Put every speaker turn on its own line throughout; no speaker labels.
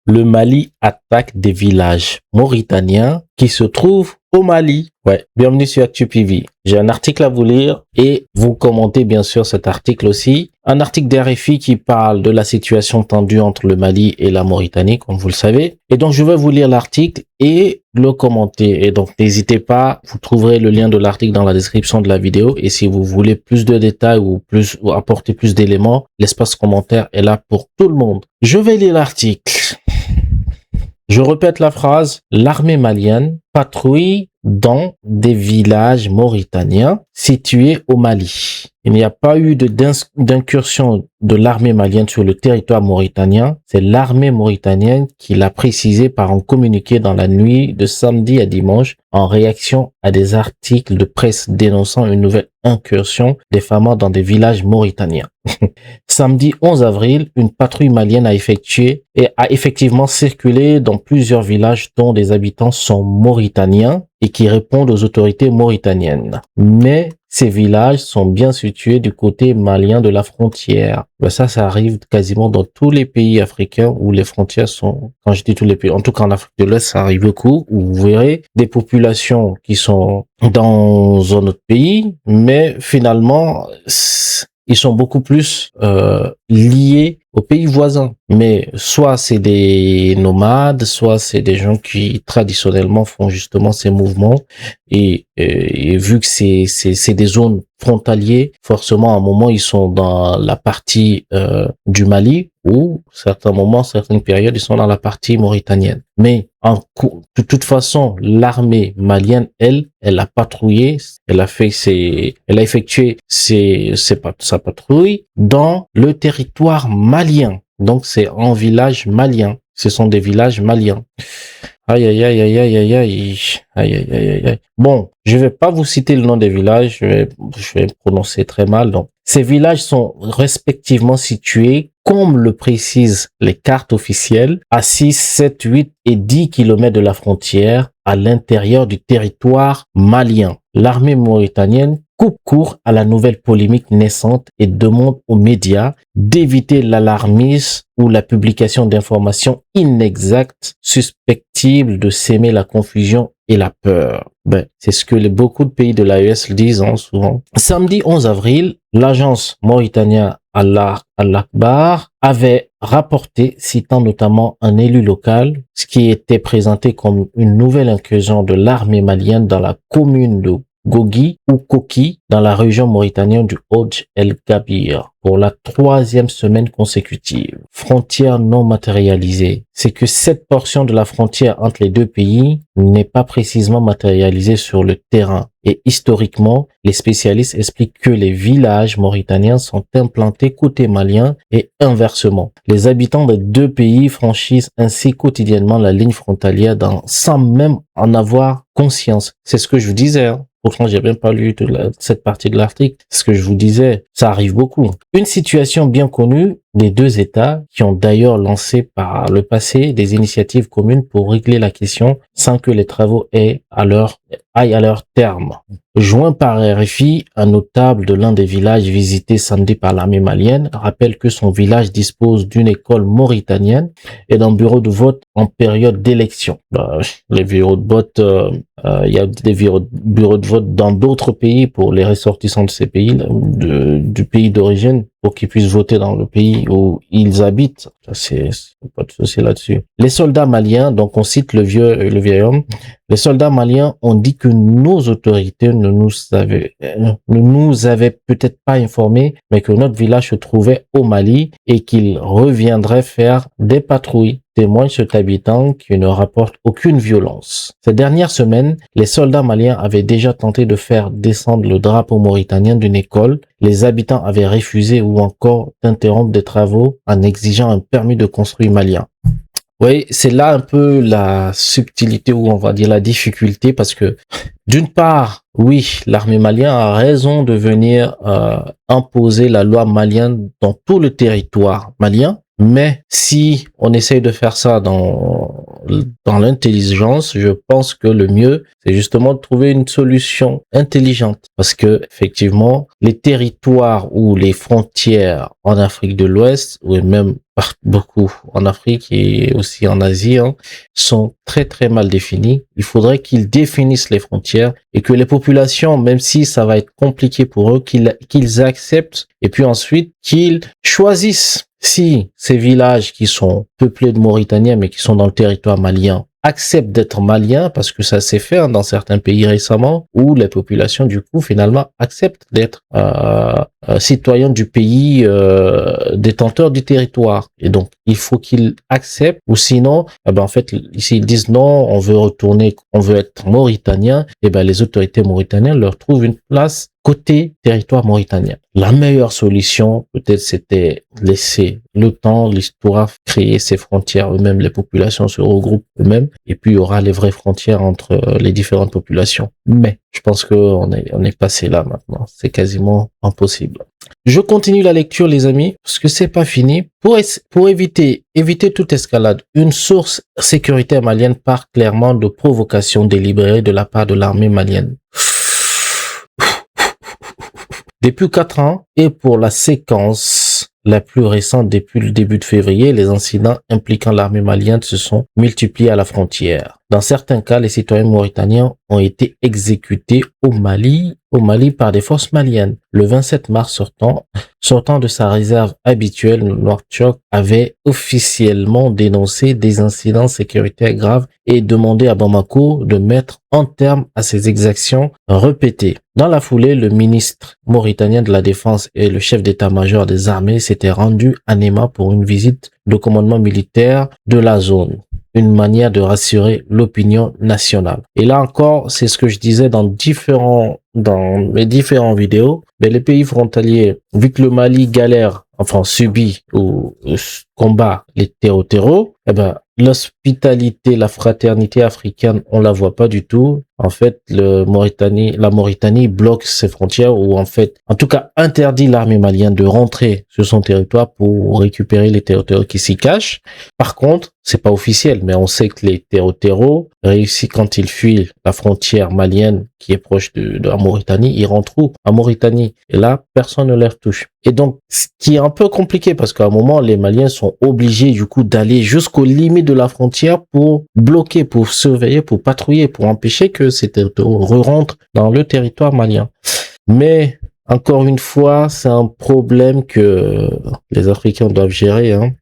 Le Mali attaque des villages mauritaniens qui se trouvent au Mali. Ouais, bienvenue sur ActuPV. J'ai un article à vous lire et vous commentez bien sûr cet article aussi. Un article d'RFI qui parle de la situation tendue entre le Mali et la Mauritanie, comme vous le savez. Et donc, je vais vous lire l'article et le commenter. Et donc, n'hésitez pas, vous trouverez le lien de l'article dans la description de la vidéo. Et si vous voulez plus de détails ou apporter plus d'éléments, l'espace commentaire est là pour tout le monde. Je vais lire l'article. Je répète la phrase, l'armée malienne patrouille dans des villages mauritaniens situés au Mali. Il n'y a pas eu d'incursion de l'armée malienne sur le territoire mauritanien. C'est l'armée mauritanienne qui l'a précisé par un communiqué dans la nuit de samedi à dimanche en réaction à des articles de presse dénonçant une nouvelle incursion des FAMA dans des villages mauritaniens. Samedi 11 avril, une patrouille malienne a effectivement circulé dans plusieurs villages dont des habitants sont mauritaniens et qui répondent aux autorités mauritaniennes. Mais ces villages sont bien situés du côté malien de la frontière. Ça arrive quasiment dans tous les pays africains où les frontières sont, quand je dis tous les pays, en tout cas en Afrique de l'Ouest, ça arrive beaucoup, où vous verrez des populations qui sont dans un autre pays, mais finalement, ils sont beaucoup plus liés aux pays voisins. Mais soit c'est des nomades, soit c'est des gens qui traditionnellement font justement ces mouvements. Et vu que c'est des zones frontalières, forcément à un moment ils sont dans la partie du Mali, ou certains moments, certaines périodes, ils sont dans la partie mauritanienne. Mais de toute façon, l'armée malienne, elle a patrouillé, elle a effectué sa patrouille dans le territoire malien. Donc c'est un village malien. Ce sont des villages maliens. Aïe, aïe, aïe, aïe, aïe, aïe, aïe, aïe, aïe, aïe, aïe. Bon, je vais pas vous citer le nom des villages, je vais prononcer très mal. Donc, ces villages sont respectivement situés, comme le précisent les cartes officielles, à 6, 7, 8 et 10 kilomètres de la frontière, à l'intérieur du territoire malien. L'armée mauritanienne coupe court à la nouvelle polémique naissante et demande aux médias d'éviter l'alarmisme ou la publication d'informations inexactes susceptibles de s'aimer la confusion et la peur. C'est ce que beaucoup de pays de l'AES disent souvent. Samedi 11 avril, l'agence mauritanienne Al-Akhbar avait rapporté, citant notamment un élu local, ce qui était présenté comme une nouvelle incursion de l'armée malienne dans la commune de Gogi ou Koki dans la région mauritanienne du Hodj El Gabir pour la 3e semaine consécutive. Frontière non matérialisée. C'est que cette portion de la frontière entre les deux pays n'est pas précisément matérialisée sur le terrain. Et historiquement, les spécialistes expliquent que les villages mauritaniens sont implantés côté malien et inversement. Les habitants des deux pays franchissent ainsi quotidiennement la ligne frontalière sans même en avoir conscience. C'est ce que je vous disais. Pourtant, j'ai même pas lu cette partie de l'article. Ce que je vous disais, ça arrive beaucoup. Une situation bien connue des deux États qui ont d'ailleurs lancé par le passé des initiatives communes pour régler la question sans que les travaux aillent à leur terme. Joint par RFI, un notable de l'un des villages visités samedi par l'armée malienne rappelle que son village dispose d'une école mauritanienne et d'un bureau de vote en période d'élection. Les bureaux de vote, il y a des bureaux de vote dans d'autres pays pour les ressortissants de ces pays, du pays d'origine, pour qu'ils puissent voter dans le pays où ils habitent. C'est pas de souci là-dessus. Les soldats maliens, donc on cite le vieil homme, les soldats maliens ont dit que nos autorités ne nous avaient peut-être pas informés, mais que notre village se trouvait au Mali et qu'ils reviendraient faire des patrouilles. Témoigne cet habitant qui ne rapporte aucune violence. Ces dernières semaines, les soldats maliens avaient déjà tenté de faire descendre le drapeau mauritanien d'une école. Les habitants avaient refusé ou encore d'interrompre des travaux en exigeant un permis de construire malien. Oui, c'est là un peu la subtilité ou on va dire la difficulté parce que d'une part, oui, l'armée malienne a raison de venir imposer la loi malienne dans tout le territoire malien. Mais si on essaye de faire ça dans l'intelligence, je pense que le mieux, c'est justement de trouver une solution intelligente. Parce que, effectivement, les territoires ou les frontières en Afrique de l'Ouest, ou même beaucoup en Afrique et aussi en Asie, hein, sont très très mal définis. Il faudrait qu'ils définissent les frontières et que les populations, même si ça va être compliqué pour eux, qu'ils acceptent et puis ensuite qu'ils choisissent si ces villages qui sont peuplés de Mauritaniens mais qui sont dans le territoire malien acceptent d'être maliens, parce que ça s'est fait hein, dans certains pays récemment, où les populations du coup finalement acceptent d'être citoyens du pays détenteurs du territoire. Et donc il faut qu'ils acceptent, ou sinon en fait s'ils disent non, on veut retourner, on veut être mauritanien, et ben les autorités mauritaniennes leur trouvent une place côté territoire mauritanien. La meilleure solution, peut-être, c'était laisser le temps, l'histoire, créer ses frontières eux-mêmes, les populations se regroupent eux-mêmes, et puis il y aura les vraies frontières entre les différentes populations. Mais je pense qu'on est passé là maintenant. C'est quasiment impossible. Je continue la lecture, les amis, parce que c'est pas fini. Pour éviter toute escalade, une source sécuritaire malienne part clairement de provocation délibérée de la part de l'armée malienne. Depuis 4 ans, et pour la séquence la plus récente depuis le début de février, les incidents impliquant l'armée malienne se sont multipliés à la frontière. Dans certains cas, les citoyens mauritaniens ont été exécutés au Mali par des forces maliennes. Le 27 mars sortant de sa réserve habituelle, Nouakchott avait officiellement dénoncé des incidents sécuritaires graves et demandé à Bamako de mettre un terme à ces exactions répétées. Dans la foulée, le ministre mauritanien de la Défense et le chef d'état-major des armées s'étaient rendus à Néma pour une visite de commandement militaire de la zone. Une manière de rassurer l'opinion nationale. Et là encore, c'est ce que je disais dans mes différentes vidéos, mais les pays frontaliers, vu que le Mali galère, enfin subit ou combat les terreaux, l'hospitalité, la fraternité africaine, on la voit pas du tout. En fait, la Mauritanie bloque ses frontières, ou en tout cas interdit l'armée malienne de rentrer sur son territoire pour récupérer les terreaux qui s'y cachent. Par contre, c'est pas officiel, mais on sait que les terreaux réussissent quand ils fuient la frontière malienne qui est proche de la Mauritanie, ils rentrent où? En Mauritanie. Et là, personne ne les retouche. Et donc, ce qui est un peu compliqué, parce qu'à un moment, les Maliens sont obligés, du coup, d'aller jusqu'aux limites de la frontière pour bloquer, pour surveiller, pour patrouiller, pour empêcher que ces terreaux rentrent dans le territoire malien. Mais, encore une fois, c'est un problème que les Africains doivent gérer, hein.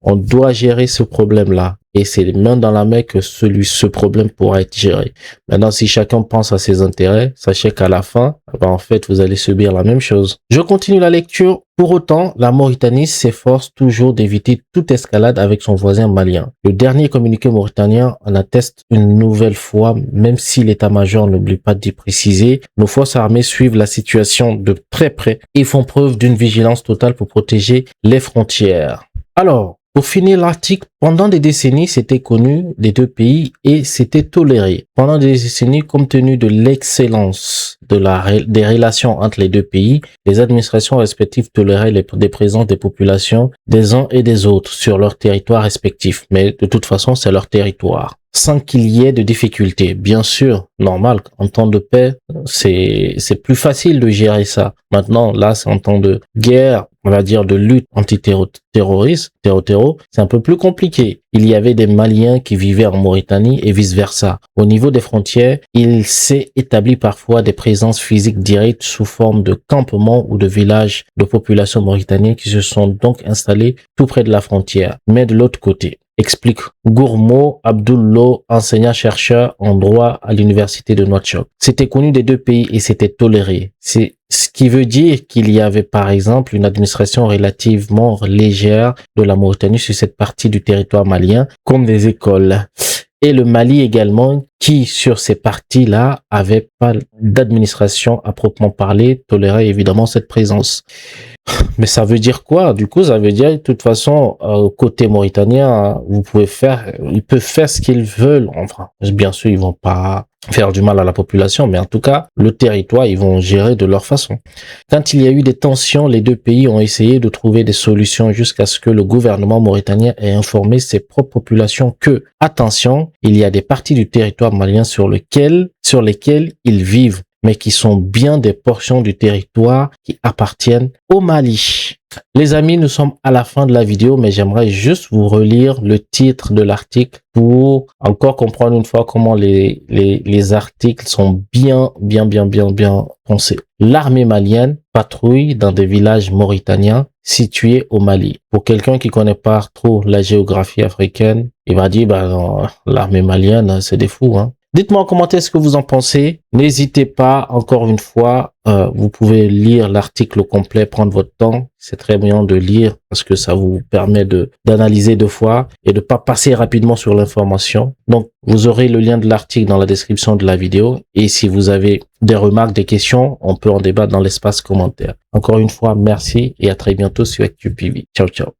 On doit gérer ce problème-là. Et c'est main dans la main que ce problème pourra être géré. Maintenant, si chacun pense à ses intérêts, sachez qu'à la fin, en fait, vous allez subir la même chose. Je continue la lecture. Pour autant, la Mauritanie s'efforce toujours d'éviter toute escalade avec son voisin malien. Le dernier communiqué mauritanien en atteste une nouvelle fois, même si l'état-major n'oublie pas d'y préciser. Nos forces armées suivent la situation de très près et font preuve d'une vigilance totale pour protéger les frontières. Alors, pour finir l'article, pendant des décennies, c'était connu des deux pays et c'était toléré. Pendant des décennies, compte tenu de l'excellence des relations entre les deux pays, les administrations respectives toléraient des présences des populations des uns et des autres sur leur territoire respectif. Mais de toute façon, c'est leur territoire, sans qu'il y ait de difficultés. Bien sûr, normal, en temps de paix, c'est plus facile de gérer ça. Maintenant, là, c'est en temps de guerre, on va dire de lutte antiterroriste, c'est un peu plus compliqué. Il y avait des Maliens qui vivaient en Mauritanie et vice-versa. Au niveau des frontières, il s'est établi parfois des présences physiques directes sous forme de campements ou de villages de population mauritanienne qui se sont donc installés tout près de la frontière, mais de l'autre côté. Explique Gourmo Abdullo, enseignant-chercheur en droit à l'université de Nouakchott. C'était connu des deux pays et c'était toléré. C'est ce qui veut dire qu'il y avait par exemple une administration relativement légère de la Mauritanie sur cette partie du territoire malien, comme des écoles. Et le Mali également, qui, sur ces parties-là, avaient pas d'administration à proprement parler, tolérait évidemment cette présence. Mais ça veut dire quoi? Du coup, ça veut dire, de toute façon, côté mauritanien, ils peuvent faire ce qu'ils veulent. Enfin, bien sûr, ils vont pas faire du mal à la population, mais en tout cas, le territoire, ils vont gérer de leur façon. Quand il y a eu des tensions, les deux pays ont essayé de trouver des solutions jusqu'à ce que le gouvernement mauritanien ait informé ses propres populations que, attention, il y a des parties du territoire malien sur lesquelles ils vivent, mais qui sont bien des portions du territoire qui appartiennent au Mali. Les amis, nous sommes à la fin de la vidéo, mais j'aimerais juste vous relire le titre de l'article pour encore comprendre une fois comment les articles sont bien pensés. L'armée malienne patrouille dans des villages mauritaniens situés au Mali. Pour quelqu'un qui connaît pas trop la géographie africaine, il va dire, l'armée malienne, c'est des fous, hein. Dites-moi en commentaire ce que vous en pensez. N'hésitez pas, encore une fois, vous pouvez lire l'article complet, prendre votre temps. C'est très bien de lire parce que ça vous permet d'analyser deux fois et de pas passer rapidement sur l'information. Donc, vous aurez le lien de l'article dans la description de la vidéo. Et si vous avez des remarques, des questions, on peut en débattre dans l'espace commentaire. Encore une fois, merci et à très bientôt sur ActuPV. Ciao, ciao.